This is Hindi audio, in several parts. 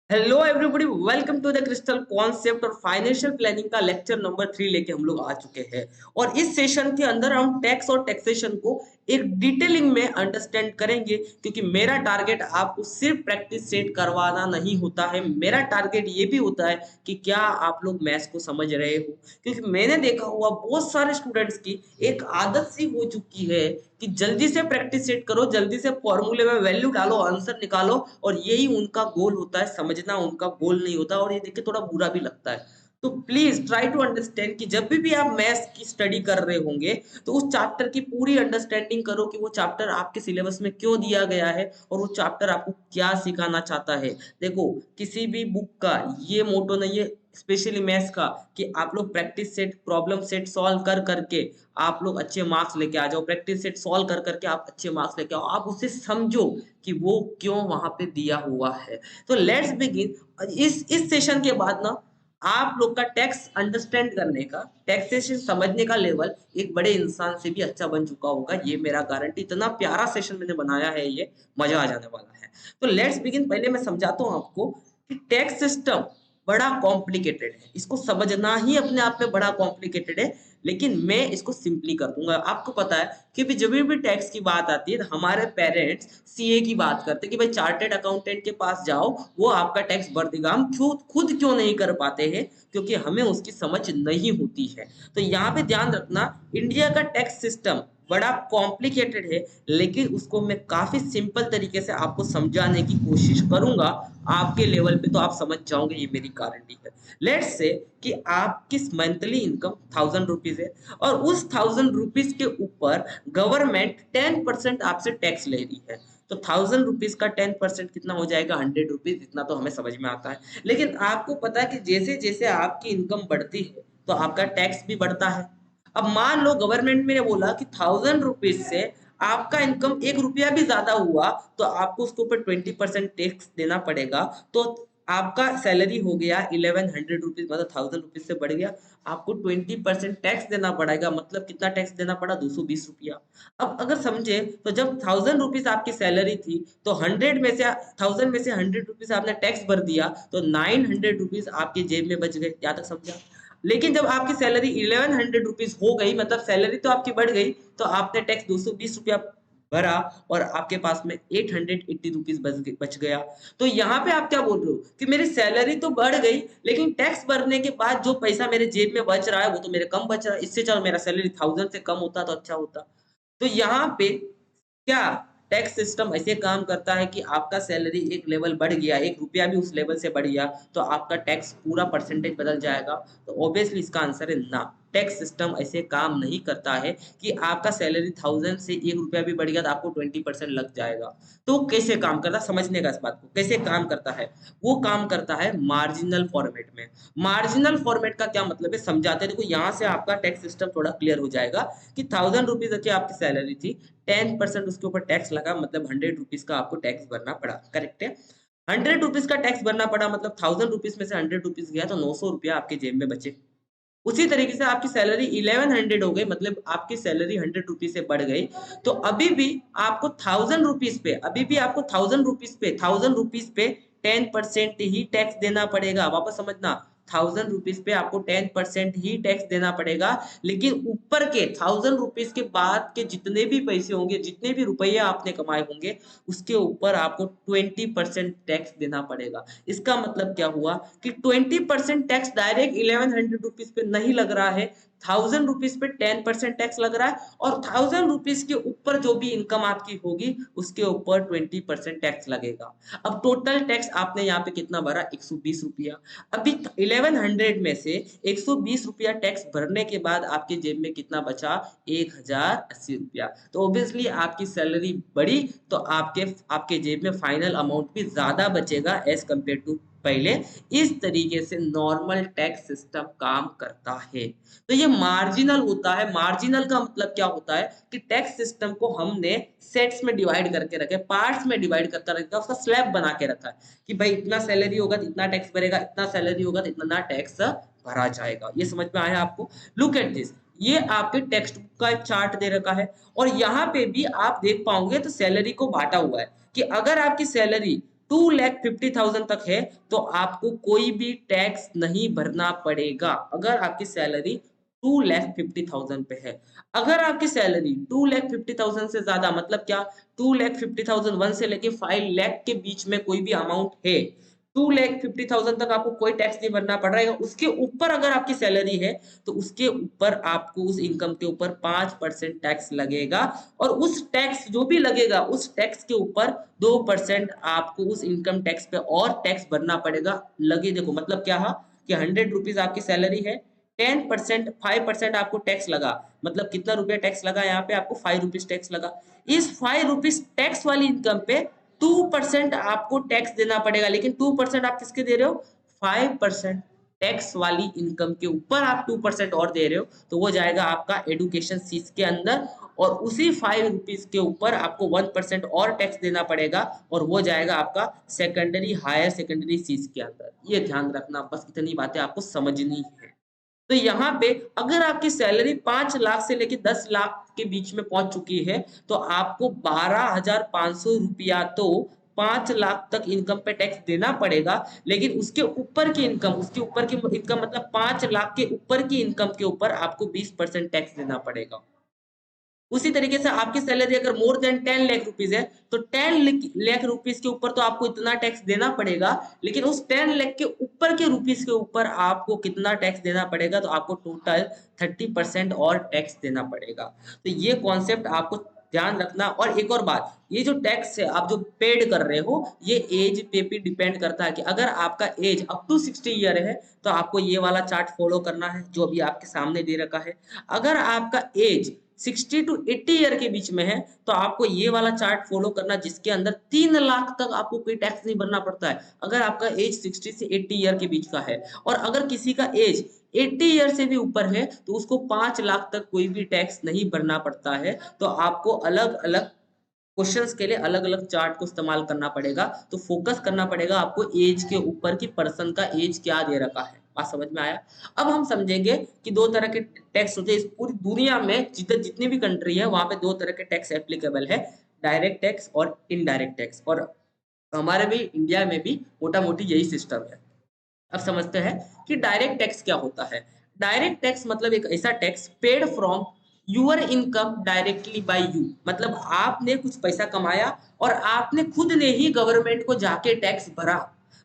Hello everybody, welcome to the crystal concept और फाइनेंशियल प्लानिंग का लेक्चर नंबर 3 लेके हम लोग आ चुके हैं। और इस सेशन के अंदर हम टैक्स और टैक्सेशन को एक डिटेलिंग में अंडरस्टैंड करेंगे, क्योंकि मेरा टारगेट आपको सिर्फ प्रैक्टिस सेट करवाना नहीं होता है। मेरा टारगेट ये भी होता है कि क्या आप लोग मैथ्स को समझ रहे हो, क्योंकि मैंने देखा हुआ बहुत सारे स्टूडेंट्स की एक आदत सी हो चुकी है कि जल्दी से प्रैक्टिस सेट करो, जल्दी से फॉर्मूले में वैल्यू डालो, आंसर निकालो, और यही उनका गोल होता है। समझना उनका गोल नहीं होता, और ये देख के थोड़ा बुरा भी लगता है। तो प्लीज ट्राई टू अंडरस्टैंड कि जब भी आप मैथ्स की स्टडी कर रहे होंगे तो उस चैप्टर की पूरी अंडरस्टैंडिंग करो कि वो चैप्टर आपके सिलेबस में क्यों दिया गया है और वो चैप्टर आपको क्या सिखाना चाहता है। देखो, किसी भी बुक का ये मोटो नहीं है, स्पेशली मैथ्स का, कि आप लोग practice set problem set solve कर करके आप लोग अच्छे मार्क्स लेके आ जाओ। प्रैक्टिस सेट सॉल्व कर करके आप अच्छे मार्क्स लेके आओ। आप उसे समझो कि वो क्यों वहां पे दिया हुआ है। तो लेट्स बिगिन। इस सेशन के बाद ना आप लोग का टैक्स अंडरस्टैंड करने का, टैक्सेशन समझने का लेवल एक बड़े इंसान से भी अच्छा बन चुका होगा, ये मेरा गारंटी। इतना प्यारा सेशन मैंने बनाया है, ये मजा आ जाने वाला है। तो लेट्स बिगिन। पहले मैं समझाता हूँ आपको कि टैक्स सिस्टम बड़ा कॉम्प्लिकेटेड है। इसको समझना ही अपने आप में बड़ा कॉम्प्लिकेटेड है, लेकिन मैं इसको सिंपली कर दूंगा। आपको पता है कि भी जब भी टैक्स की बात आती है तो हमारे पेरेंट्स सीए की बात करते हैं कि भाई चार्टेड अकाउंटेंट के पास जाओ, वो आपका टैक्स भर देगा। हम खुद खुद क्यों नहीं कर पाते हैं? क्योंकि हमें उसकी समझ नहीं होती है। तो यहाँ पे ध्यान रखना, इंडिया का टैक्स सिस्टम बड़ा कॉम्प्लिकेटेड है, लेकिन उसको मैं काफी सिंपल तरीके से आपको समझाने की कोशिश करूंगा। आपके लेवल पे तो आप समझ जाओगे, ये मेरी गारंटी है। लेट्स से कि आपकी मंथली इनकम 1000 रुपीज है, और उस 1000 रुपीज के ऊपर गवर्नमेंट 10% आपसे टैक्स ले रही है। तो 1000 रुपीज का 10% कितना हो जाएगा? 100 रुपीज। इतना तो हमें समझ में आता है। लेकिन आपको पता है कि जैसे जैसे आपकी इनकम बढ़ती है तो आपका टैक्स भी बढ़ता है। अब मान लो गवर्नमेंट ने बोला कि 1000 रुपीज से आपका इनकम 1 रुपया भी ज्यादा हुआ तो आपको उसके ऊपर 20% टैक्स देना पड़ेगा। तो आपका सैलरी हो गया 1100 रुपीज, मतलब 1000 रुपीज से बढ़ गया, आपको 20% टैक्स देना पड़ेगा। मतलब कितना टैक्स देना पड़ा? 220 रुपया। अब अगर समझे तो जब 1000 रुपीज आपकी सैलरी थी तो 100 में से आपने टैक्स भर दिया, तो 900 रुपीज आपके जेब में बच गए। यहाँ तक समझा? लेकिन जब आपकी सैलरी 1100 रुपीज हो गई, मतलब सैलरी तो आपकी बढ़ गई, तो आपने टैक्स 220 रुपया भरा, और आपके पास में 880 रुपीज बच गया। तो यहाँ पे आप क्या बोल रहे हो कि मेरी सैलरी तो बढ़ गई, लेकिन टैक्स भरने के बाद जो पैसा मेरे जेब में बच रहा है वो तो मेरे कम बच रहा है। इससे चलो मेरा सैलरी 1000 से कम होता तो अच्छा होता। तो यहाँ पे क्या टैक्स सिस्टम ऐसे काम करता है कि आपका सैलरी एक लेवल बढ़ गया, 1 रुपया भी उस लेवल से बढ़ गया, तो आपका टैक्स पूरा परसेंटेज बदल जाएगा। तो ऑब्वियसली इसका आंसर है ना। टैक्स सिस्टम ऐसे काम नहीं करता है कि आपका सैलरी 1000 से 1 रुपया भी बढ़ गया तो आपको 20% लग जाएगा। तो कैसे काम करता है, समझने का इस बात को। कैसे काम करता है? वो काम करता है मार्जिनल फॉर्मेट में। मार्जिनल फॉर्मेट का क्या मतलब है, समझाते हैं। देखो, यहाँ से आपका टैक्स सिस्टम थोड़ा क्लियर हो जाएगा कि 1000 रुपीज की आपकी सैलरी थी, 10% उसके ऊपर टैक्स लगा, मतलब 100 रुपीज का आपको टैक्स भरना पड़ा। करेक्ट है? 100 रुपीज का टैक्स भरना पड़ा, मतलब 1000 रुपीज में से 100 रुपीज गया तो 900 रुपया आपके जेब में बचे। उसी तरीके से आपकी सैलरी 1100 हो गई, मतलब आपकी सैलरी 100 रुपीज से बढ़ गई, तो अभी भी आपको 1000 रुपीज पे, अभी भी आपको 1000 रुपीज पे 10% ही टैक्स देना पड़ेगा। वापस समझना, 1000 रुपीज पे आपको 10% ही टैक्स देना पड़ेगा। लेकिन ऊपर के 1000 रुपीज के बाद के जितने भी पैसे होंगे, जितने भी रुपये आपने कमाए होंगे, उसके ऊपर आपको 20% टैक्स देना पड़ेगा। इसका मतलब क्या हुआ कि 20% टैक्स डायरेक्ट 1100 रुपीज पे नहीं लग रहा है, 1000 रुपीज पे 10% टैक्स लग रहा है, और 1000 रुपीज के ऊपर जो भी इनकम आपकी होगी उसके ऊपर 20% टैक्स लगेगा। अब टोटल टैक्स आपने यहाँ पे कितना भरा? 120 रुपया। अभी 1100 में से 120 रुपया टैक्स भरने के बाद आपके जेब में कितना बचा? 1080 रुपया। तो ऑब्वियसली आपकी सैलरी बढ़ी, तो आपके आपके जेब में फाइनल अमाउंट भी ज्यादा बचेगा एज कंपेयर टू पहले। इस तरीके से नॉर्मल टैक्स सिस्टम काम करता है। तो ये मार्जिनल होता है। मार्जिनल का मतलब क्या होता है कि टैक्स सिस्टम को हमने सेट्स में डिवाइड करके रखे, पार्ट्स में डिवाइड करके रखा, उसका स्लैब बना के रखा है कि भाई इतना सैलरी होगा तो इतना टैक्स भरेगा, इतना सैलरी होगा तो इतना टैक्स भरा जाएगा। ये समझ में आया आपको? Look at this. ये आपके टेक्स्ट बुक का एक चार्ट दे रखा है, और यहाँ पे भी आप देख पाओगे तो सैलरी को बांटा हुआ है कि अगर आपकी सैलरी 2,50,000 तक है तो आपको कोई भी टैक्स नहीं भरना पड़ेगा अगर आपकी सैलरी 2,50,000 पे है। अगर आपकी सैलरी 2,50,000 से ज्यादा मतलब क्या, 2,50,000 से लेके 5 लाख के बीच में कोई भी अमाउंट है, 2,50,000 तक आपको कोई टैक्स नहीं भरना पड़ रहा है। उसके ऊपर अगर आपकी सैलरी है तो उसके ऊपर आपको उस इनकम के ऊपर 5% टैक्स लगेगा, और उस टैक्स जो भी लगेगा उस टैक्स के ऊपर 2% आपको उस इनकम टैक्स पे और टैक्स भरना पड़ेगा। लगे देखो मतलब क्या है कि 100 रुपीज आपकी सैलरी है, 10% 5% आपको टैक्स लगा, मतलब कितना रुपया टैक्स लगा यहाँ पे आपको 5 रुपीज टैक्स लगा। इस 5 रुपीज टैक्स वाली इनकम पे 2% आपको टैक्स देना पड़ेगा, लेकिन 2% आप किसके दे रहे हो, 5% टैक्स वाली इनकम के ऊपर आप 2% और दे रहे हो, तो वो जाएगा आपका एडुकेशन फीस के अंदर, और उसी 5 रुपीज के ऊपर आपको 1% और टैक्स देना पड़ेगा, और वो जाएगा आपका सेकेंडरी हायर सेकेंडरी फीस के अंदर। ये ध्यान रखना, बस इतनी बातें आपको समझनी है। तो यहाँ पे अगर आपकी सैलरी 5 लाख से लेके 10 लाख के बीच में पहुंच चुकी है तो आपको 12,500 रुपया तो 5 लाख तक इनकम पे टैक्स देना पड़ेगा, लेकिन उसके ऊपर की इनकम, उसके ऊपर की इनकम मतलब 5 लाख के ऊपर की इनकम के ऊपर आपको 20% टैक्स देना पड़ेगा। उसी तरीके से आपकी सैलरी अगर मोर देन 10 लाख रुपीज है तो 10 लाख रुपीज के ऊपर तो आपको इतना टैक्स देना पड़ेगा, लेकिन उस 10 लाख के ऊपर के रुपीज के ऊपर आपको कितना टैक्स देना पड़ेगा, तो आपको टोटल 30% और टैक्स देना पड़ेगा। तो ये कॉन्सेप्ट आपको ध्यान रखना। और एक और बात, ये जो टैक्स है आप जो पेड कर रहे हो ये एज पे भी डिपेंड करता है, कि अगर आपका एज अप टू 60 ईयर है तो आपको ये वाला चार्ट फॉलो करना है जो अभी आपके सामने दे रखा है। अगर आपका एज 60 to 80 ईयर के बीच में है तो आपको ये वाला चार्ट फॉलो करना जिसके अंदर 3 लाख तक आपको कोई टैक्स नहीं भरना पड़ता है, अगर आपका एज 60 से 80 ईयर के बीच का है। और अगर किसी का एज 80 ईयर से भी ऊपर है तो उसको 5 लाख तक कोई भी टैक्स नहीं भरना पड़ता है। तो आपको अलग अलग क्वेश्चंस के लिए अलग अलग चार्ट को इस्तेमाल करना पड़ेगा, तो फोकस करना पड़ेगा आपको एज के ऊपर कि पर्सन का एज क्या दे रखा है। बात समझ में आया। अब हम समझेंगे कि दो तरह के टैक्स होते हैं इस पूरी दुनिया में, जितनी भी कंट्री है वहां पे दो तरह के टैक्स एप्लीकेबल है, डायरेक्ट टैक्स और इनडायरेक्ट टैक्स। और हमारे भी इंडिया में भी मोटा मोटी यही सिस्टम है। अब समझते हैं कि डायरेक्ट टैक्स क्या होता है। डायरेक्ट टैक्स मतलब एक ऐसा tax paid from your income directly by you, मतलब आपने कुछ पैसा कमाया और आपने खुद ने ही गवर्नमेंट को जाके टैक्स भरा,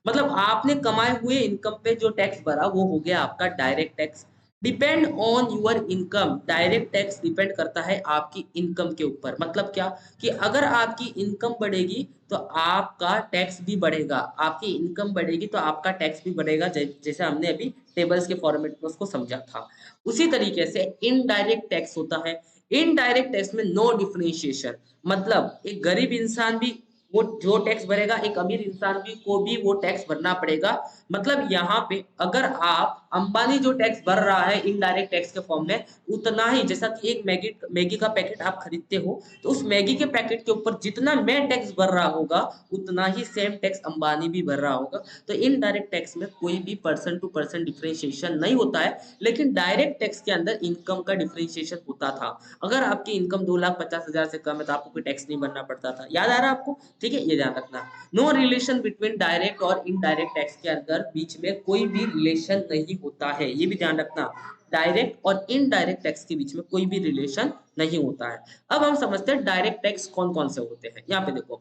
मतलब आपने कमाए हुए इनकम पे जो टैक्स भरा वो हो गया आपका direct tax. Depend on your income, direct tax depend करता है आपकी इनकम के ऊपर। मतलब क्या, कि अगर आपकी इनकम बढ़ेगी तो आपका टैक्स भी बढ़ेगा, आपकी इनकम बढ़ेगी तो आपका टैक्स भी बढ़ेगा, जैसे हमने अभी टेबल्स के फॉर्मेट में उसको समझा था। उसी तरीके से इनडायरेक्ट टैक्स होता है। इनडायरेक्ट टैक्स में नो डिफरेंशिएशन, मतलब एक गरीब इंसान भी वो जो टैक्स भरेगा, एक अमीर इंसान भी को भी वो टैक्स भरना पड़ेगा। मतलब यहाँ पे अगर आप अंबानी जो टैक्स भर रहा है इनडायरेक्ट टैक्स के फॉर्म में, उतना ही जैसा कि एक मैगी मैगी का पैकेट आप खरीदते हो तो उस मैगी के पैकेट के ऊपर जितना मैं टैक्स भर रहा होगा उतना ही सेम टैक्स अंबानी भी भर रहा होगा। तो इनडायरेक्ट टैक्स में कोई भी पर्सन टू पर्सन डिफरेंशिएशन नहीं होता है, लेकिन डायरेक्ट टैक्स के अंदर इनकम का डिफरेंशिएशन होता था। अगर आपकी इनकम 2,50,000 से कम है तो आपको कोई टैक्स नहीं भरना पड़ता था। याद आ रहा है आपको? ठीक है, ये ध्यान रखना। नो रिलेशन बिटवीन डायरेक्ट और इनडायरेक्ट टैक्स के अंदर बीच में कोई भी रिलेशन नहीं होता है, ये भी ध्यान रखना। डायरेक्ट और इनडायरेक्ट टैक्स के बीच में कोई भी रिलेशन नहीं होता है। अब हम समझते हैं डायरेक्ट टैक्स कौन कौन से होते हैं। यहाँ पे देखो,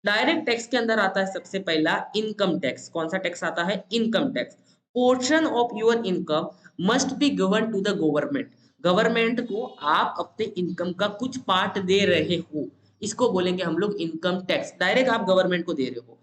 डायरेक्ट टैक्स के अंदर आता है सबसे पहला इनकम टैक्स। कौन सा टैक्स आता है? Income tax. Portion of your income must be given to the government, government को आप अपने इनकम का कुछ पार्ट दे रहे हो, इसको बोलेंगे हम लोग इनकम टैक्स। डायरेक्ट आप गवर्नमेंट को दे रहे हो।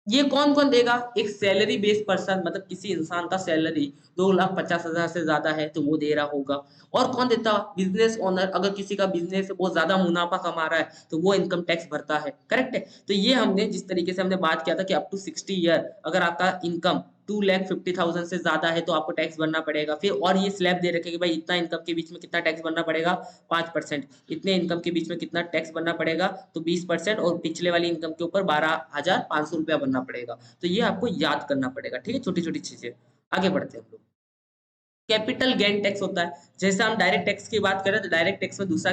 ये कौन कौन देगा? एक सैलरी बेस्ड पर्सन, मतलब किसी इंसान का सैलरी 2,50,000 से ज्यादा है तो वो दे रहा होगा। और कौन देता? बिजनेस ओनर, अगर किसी का बिजनेस है बहुत ज्यादा मुनाफा कमा रहा है तो वो इनकम टैक्स भरता है। करेक्ट है। तो ये हमने जिस तरीके से हमने बात किया था कि अप टू 60 ईयर अगर आपका इनकम 2,50,000 से ज्यादा है तो आपको टैक्स भरना पड़ेगा। फिर और ये स्लैब दे रखे कि भाई इतना इनकम के बीच में कितना टैक्स भरना पड़ेगा, 5%। इतने इनकम के बीच में कितना टैक्स भरना पड़ेगा, तो 20%, और पिछले वाली इनकम के ऊपर 12,500 रुपया भरना पड़ेगा। तो ये आपको याद करना पड़ेगा। ठीक है, छोटी छोटी चीजें। आगे बढ़ते हैं हम लोग। कैपिटल गेन टैक्स होता है। जैसे हम डायरेक्ट टैक्स की बात करें तो डायरेक्ट टैक्स में दूसरा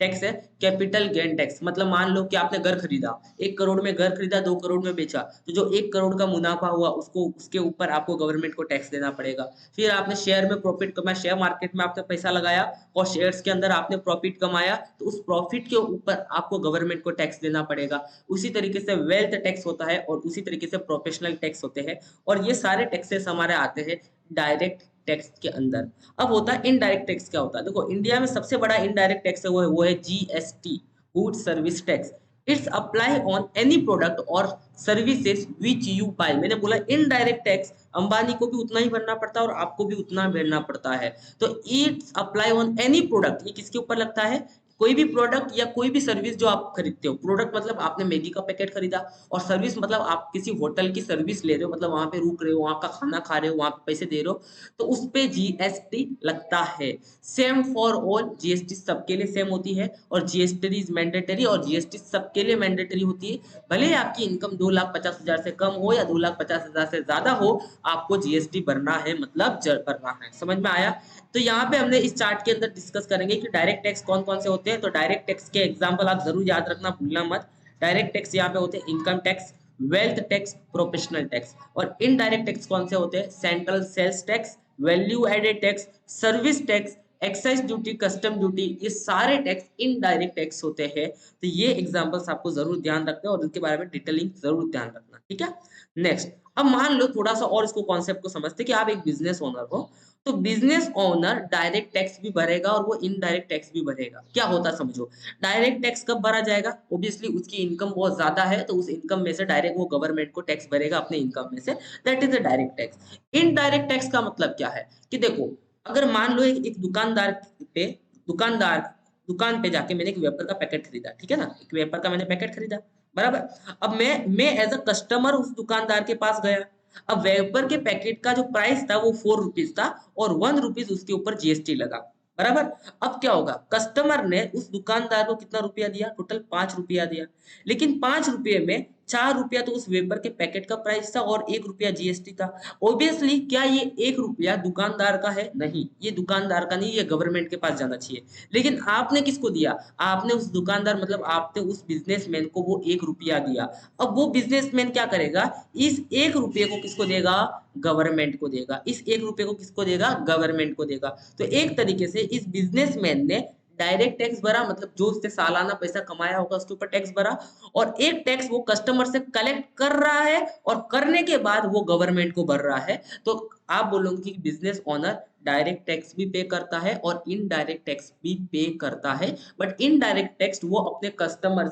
टैक्स है कैपिटल गेन टैक्स। मतलब मान लो कि आपने घर खरीदा, 1 करोड़ में घर खरीदा, 2 करोड़ में बेचा, तो जो 1 करोड़ का मुनाफा हुआ उसको उसके ऊपर आपको गवर्नमेंट को टैक्स देना पड़ेगा। फिर आपने शेयर में प्रॉफिट कमाया, शेयर मार्केट में आपने पैसा लगाया और शेयर्स के अंदर आपने प्रॉफिट कमाया, तो उस प्रॉफिट के ऊपर आपको गवर्नमेंट को टैक्स देना पड़ेगा। उसी तरीके से वेल्थ टैक्स होता है और उसी तरीके से प्रोफेशनल टैक्स होते हैं, और ये सारे टैक्सेस हमारे आते हैं डायरेक्ट टैक्स के अंदर। अब होता है इनडायरेक्ट टैक्स। क्या होता है? देखो, इंडिया में सबसे बड़ा इनडायरेक्ट टैक्स है वो है GST, good service tax. It's apply on any product और सर्विसेज विच यू बाय। मैंने बोला इनडायरेक्ट टैक्स अंबानी को भी उतना ही भरना पड़ता है और आपको भी उतना भरना पड़ता है। तो it's apply on any product, ये किसके ऊपर लगता है? कोई भी प्रोडक्ट या कोई भी सर्विस जो आप खरीदते हो। प्रोडक्ट मतलब आपने मैगी का पैकेट खरीदा, और सर्विस मतलब आप किसी होटल की सर्विस ले रहे हो, मतलब वहां पे रुक रहे हो, वहां का खाना खा रहे हो, वहां पे पैसे दे रहे हो, तो उस पे जीएसटी लगता है। सेम फॉर ऑल, जीएसटी सबके लिए सेम होती है, और जीएसटी इज मैंडेटरी, और जीएसटी सबके लिए मैंडेटरी होती है। भले ही आपकी इनकम 2,50,000 से कम हो या 2,50,000 से ज्यादा हो, आपको जीएसटी भरना है, मतलब भरना है। समझ में आया? तो यहाँ पे हमने इस चार्ट के अंदर डिस्कस करेंगे कि डायरेक्ट टैक्स कौन कौन से होते हैं। तो डायरेक्ट टैक्स के एग्जांपल आप जरूर याद रखना, भूलना मत। डायरेक्ट टैक्स यहाँ पे होते हैं income tax, wealth tax, professional tax. और इनडायरेक्ट टैक्स कौन से होते हैं? Central sales tax, value added tax, service tax, excise duty, custom duty, ये सारे टैक्स इनडायरेक्ट टैक्स होते हैं। तो ये एग्जांपल्स आपको जरूर ध्यान रखना है और इनके बारे में डिटेलिंग जरूर ध्यान रखना, ठीक है। नेक्स्ट, अब मान लो थोड़ा सा और इसको कॉन्सेप्ट को समझते कि आप एक बिजनेस ओनर हो। तो बिजनेस ओनर डायरेक्ट टैक्स भी भरेगा और वो इनडायरेक्ट टैक्स भी भरेगा। क्या होता समझो, डायरेक्ट टैक्स कब भरा जाएगा? ऑब्वियसली उसकी इनकम बहुत ज्यादा है, तो उस इनकम में से डायरेक्ट वो गवर्नमेंट को टैक्स भरेगा अपने इनकम में से, that is the direct tax. Indirect tax का मतलब क्या है कि देखो, अगर मान लो एक दुकानदार पे दुकानदार दुकान पे जाके मैंने एक वेपर का पैकेट खरीदा, ठीक है ना, एक वेपर का मैंने पैकेट खरीदा, बराबर। अब मैं एज अ कस्टमर उस दुकानदार के पास गया। अब वेपर के पैकेट का जो प्राइस था वो 4 रुपीज था, और 1 रुपीज उसके ऊपर जीएसटी लगा, बराबर। अब क्या होगा, कस्टमर ने उस दुकानदार को कितना रुपया दिया? टोटल 5 रुपया दिया। लेकिन 5 रुपये में 4 रुपया तो उस वेपर के पैकेट का प्राइस था और 1 रुपया जीएसटी था। ऑब्वियसली क्या ये 1 रुपया दुकानदार का है? नहीं, ये दुकानदार का नहीं, ये गवर्नमेंट के पास जाना चाहिए। लेकिन आपने किसको दिया? आपने उस दुकानदार, मतलब आपने उस बिजनेसमैन को वो 1 रुपया दिया। अब वो बिजनेसमैन क्या करेगा? इस 1 रुपये को किसको देगा? गवर्नमेंट को देगा। इस 1 रुपये को किसको देगा? गवर्नमेंट को देगा। तो एक तरीके से इस बिजनेसमैन ने डायरेक्ट टैक्स भरा, मतलब जो उसने सालाना पैसा कमाया होगा उसके ऊपर टैक्स भरा, और एक टैक्स वो कस्टमर से कलेक्ट कर रहा है और करने के बाद वो गवर्नमेंट को भर रहा है। तो आप बोलोगे कि बिजनेस ओनर डायरेक्ट टैक्स भी पे करता है और इनडायरेक्ट टैक्स भी पे करता है, बट इनडायरेक्ट टैक्स वो अपने कस्टमर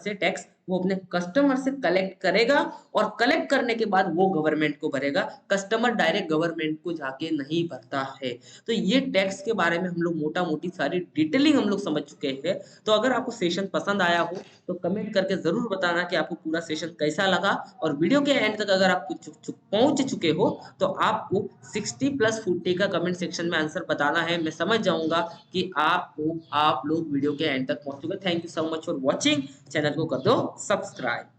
से कलेक्ट करेगा, और कलेक्ट करने के बाद वो गवर्नमेंट को भरेगा। कस्टमर डायरेक्ट गवर्नमेंट को जाके नहीं भरता है। तो ये टैक्स के बारे में हम लोग मोटा मोटी सारी डिटेलिंग हम लोग समझ चुके हैं। तो अगर आपको सेशन पसंद आया हो तो कमेंट करके जरूर बताना कि आपको पूरा सेशन कैसा लगा, और वीडियो के एंड तक अगर आप पहुंच चुके हो तो आपको 60+40 का कमेंट सेक्शन में आंसर बताना है। मैं समझ जाऊंगा कि आप लोग वीडियो के एंड तक पहुंच चुके। Thank you so much for watching. Channel को कर दो सब्सक्राइब।